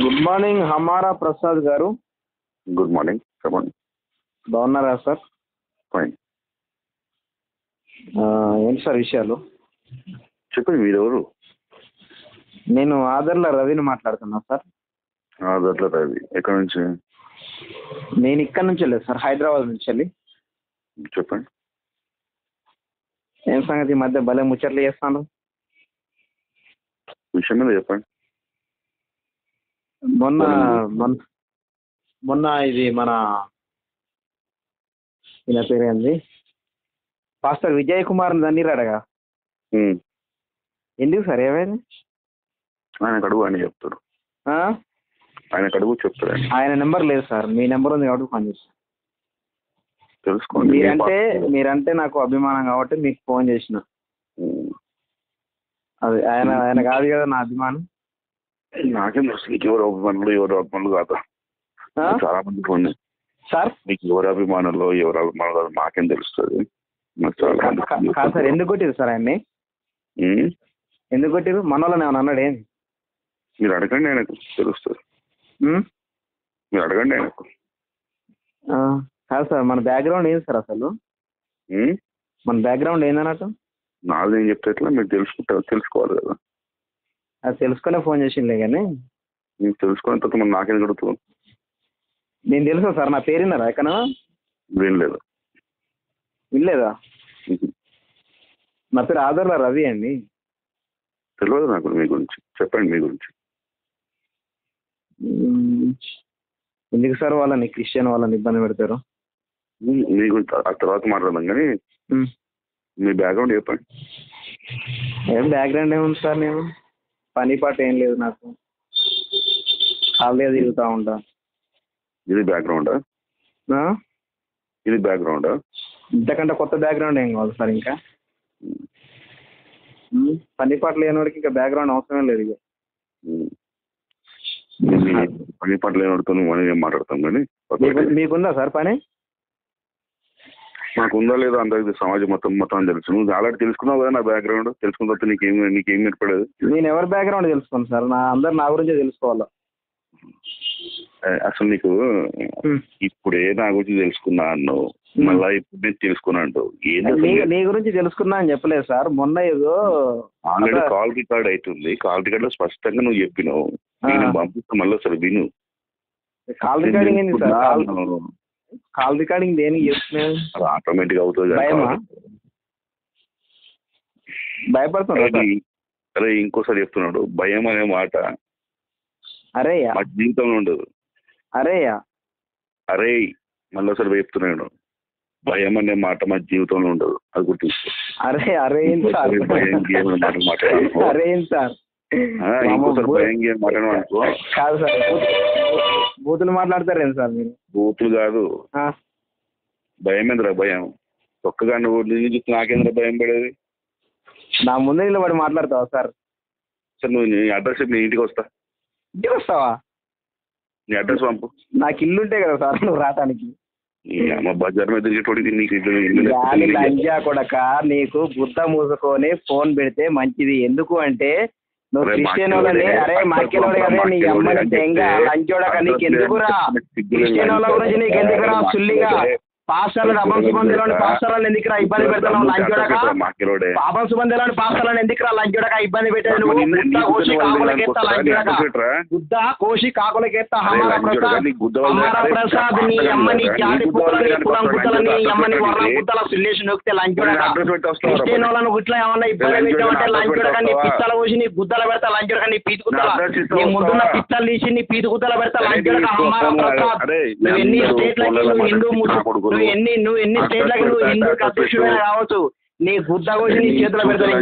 Good morning హమారా ప్రసాద్ గారు. Good morning, చెప్పండి. బాగున్నారా సార్? ఫైన్. ఏంటి సార్ విషయాలు? చెప్పండి, మీరెవరు? నేను ఆదర్ల రవిని మాట్లాడుతున్నా సార్. అట్లా రవి, ఎక్కడి నుంచి? నేను ఇక్కడ నుంచి వెళ్ళలేదు సార్, హైదరాబాద్ నుంచి వెళ్ళి. చెప్పండి. ఏం సంగతి, ఈ మధ్య భలే ముచ్చట్లు చేస్తాను. విషయం మీద చెప్పండి. మొన్న మొన్న- మొన్న ఇది మన ఈయన పేరేంది, పాస్టర్ విజయ్ కుమార్ దన్నీరాడగా. ఉమ్. ఎందుకు సార్, ఏమైంది? ఆయనకు అడుగు, ఆయన చెప్తారు. ఆ? ఆయనకు అడుగు, చెప్తారు ఆయన. ఆయన నెంబర్ లేదు సార్, మీ నెంబర్ ఉంది కాబట్టి ఫోన్ చేస్తాను. తెలుసుకోండి. మీరంటే నాకు అభిమానం కాబట్టి మీకు ఫోన్ చేసిన. ఉమ్. అది ఆయన కాదు కదా నా అభిమానం. నాకేం తెలుసు నీకు ఎవరు అభిమానులు ఎవరు అభిమానులు కాదా? ఆ? చాలా మంది ఫోన్ సార్ మీకు ఎవరు అభిమానులు ఎవరు అభిమానులు కాదు మాకేం తెలుస్తుంది. నాకు చాలా మంది phone కాదు సార్, ఎందుకు కొట్టిరు సార్ ఆయన్ని? ఉమ్. ఎందుకు కొట్టిరు? మన వాళ్ళని ఏమన్నా అన్నాడు ఏంది? మీరు అడగండి, ఆయనకు తెలుస్తుంది. ఉమ్? మీరు అడగండి ఆయనకు. కాదు సార్, మన బ్యాక్గ్రౌండ్ ఏంది సార్ అసలు? ఉమ్. మన బ్యాక్గ్రౌండ్ ఏందన్నట్టు? నాది ఏం చెప్తే ఎట్లా, మీరు తెలుసుకోవాలి కదా. అది తెలుసుకునే ఫోన్ చేసిండే కానీ. మీరు తెలుసుకున్న తర్వాత మనం నాకేం గడుగుతాం? నేను తెలుసా సార్, నా పేరు విన్నారా ఎక్కడ? వినలేదు. వినలేదా? నా పేరు ఆదర్ల రవి అండి. తెలియదు నాకు మీ గురించి, చెప్పండి మీ గురించి. ఎందుకు సార్ వాళ్ళని క్రిస్టియన్ వాళ్ళని ఇబ్బంది పెడతారు? మీ గురించి ఆ తర్వాత మాట్లాడదాం కానీ మీ బ్యాక్గ్రౌండ్ చెప్పండి. ఏం బ్యాక్గ్రౌండ్ ఏముంది సార్, నేను పని పాట ఏం లేదు నాకు, ఖాళీగా తిరుగుతూ ఉంటా. ఇది బ్యాక్గ్రౌండా? ఆ? ఇది బ్యాక్గ్రౌండా? ఇంతకంటే కొత్త బ్యాక్గ్రౌండ్ ఏం కావాలి సార్ ఇంకా? పని పాట లేనివాడికి ఇంకా బ్యాక్గ్రౌండ్ అవసరం లేదు ఇక. పని పట్ల ఏమడుతాను మనం ఏం మాట్లాడతాం కానీ. మీకుందా సార్ పని? నాకు ఉందా లేదా అందరికి సమాజం మొత్తం తెలుసు. నువ్వు ఆల్రెడీ తెలుసుకున్నావు కదా నా బ్యాక్గ్రౌండ్. తెలుసుకున్న తర్వాత నీకేం ఏర్పడదు. నేను ఎవరి బ్యాక్గ్రౌండ్ తెలుసుకోను సార్, అందరు నా గురించే తెలుసుకోవాలా. అసలు నీకు ఇప్పుడే నా గురించి తెలుసుకున్నా అన్నావు, మళ్ళా ఇప్పుడు నేను తెలుసుకున్నా అంటావు. నీ గురించి తెలుసుకున్నా అని చెప్పలేదు సార్. మొన్న ఏదో ఆల్రెడీ కాల్ రికార్డ్ అవుతుంది. కాల్ రికార్డ్ లో స్పష్టంగా నువ్వు చెప్పినావు. నేను పంపిస్తా మళ్ళీ అసలు విను. కాల్ రికార్డింగ్ ఏంది సార్? కాల్ రికార్డింగ్ దేనికి చేస్తున్నావు? అది ఆటోమేటిక్ అవుతుంది. భయపడుతున్నా. అరే ఇంకోసారి చెప్తున్నాడు, భయం అనే మాట అరే మా జీవితంలో ఉండదు. అరే మళ్ళీ ఒకసారి చెప్తున్నాడు, భయం అనే మాట మా జీవితంలో ఉండదు. అది గుర్తిస్తూ ఇంకోసారి భయం గేమ్ మాట్లాడడం అనుకో. కాదు సార్, బూతులు మాట్లాడతారేం సార్ మీరు? బూతులు కాదు, భయమేంద్ర భయం. ఒక్కగా నువ్వు చూసి నాకేంద్ర భయం పడేది? నా ముందు నిలబడి మాట్లాడతావా సార్? సార్ నువ్వు నీ అడ్రస్ చెప్పి నేను ఇంటికి వస్తా. ఇంటికి వస్తావా? నీ అడ్రస్ పంపు. నాకు ఇల్లు ఉంటే కదా సార్ నువ్వు రావటానికి. అమ్మ బజార్ మీద తిరిగేటోడికి నీకు లంజా కొడక, నీకు బుద్ధ మూసుకొని ఫోన్ పెడితే మంచిది. ఎందుకు అంటే నువ్వు క్రిస్టియన్ వాళ్ళని, అరే మాకెలోడే కదా నీ అమ్మని తెంగ లంచోడక, నీకు ఎందుకురా? క్రిస్టియన్ వాళ్ళ గురించి నీకు ఎందుకురా? సుల్లిగా పాస్టర్లు అభం సుబంధిలోని పాస్టర్లను ఎందుకురా ఇబ్బంది పెడతావు లంచోడక? పాపం సుబంధిలోని పాస్టర్లను ఎందుకురా లంచోడక ఇబ్బంది పెట్టేది? నువ్వు బుద్ధ కోసి కాకులకెత్తా లంచోడక, బుద్ధ కోసి కాకులకెత్తా. హమారా ప్రసాద్ నీ అమ్మని జాతి పుత్రులని కులం గుద్దలని అమ్మని వర్ణ గుద్దల సుల్లేసి నొక్కితే లంచోడక. క్రిస్టియన్ వాళ్ళను గుట్లా ఏమన్నా ఇబ్బంది పెట్టామంటే లంచోడక, నీ పిచ్చల కోసి నీ గుద్దల పెడతా లంచోడక, నీ పీతి గుద్దల నీ ముందున్న పిచ్చలు తీసి నీ పీతి గుద్దల పెడతా లంచోడక. హమారా ప్రసాద్, నువ్వు ఎన్ని స్టేట్లకి నువ్వు హిందూ నువ్వు ఎన్ని స్టేట్లకి నువ్వు హిందూ అధ్యక్షుడైనా కావచ్చు, నీ గుద్ద కోసి నీ చేతిలో పెడతాను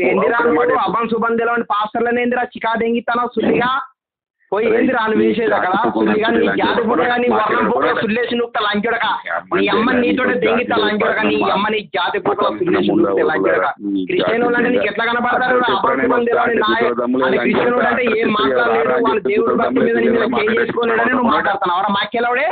ఏందిరా? నువ్వు అభం సుబంధిలో పాస్టర్లను ఏందిరా చికా దెంగిస్తాను సుల్లిగా పోయి ఏందిరా అని వేసేది అక్కడ సుల్లిగా? నీ జాతి పుట్టగా నీ వర్ణం పుట్ట సుల్లేసి నువ్వుతా లంచోడక, నీ అమ్మ నీతోటే దెంగితా లంచోడక, నీ అమ్మ నీ జాతి పుట్ట సుల్లేసి నువ్వుతే లంచోడక. క్రిస్టియన్ వాళ్ళు అంటే నీకు ఎట్లా కనపడతారు? అభం సుబంధిలోని నాయ క్రిస్టియన్ వాళ్ళు అంటే ఏం మాట్లాడలేడు, వాళ్ళు దేవుడు భక్తి మీద చేంజ్ చేసుకోలేడని నువ్వు మాట్లాడుతున్నావు. మాకెలవడే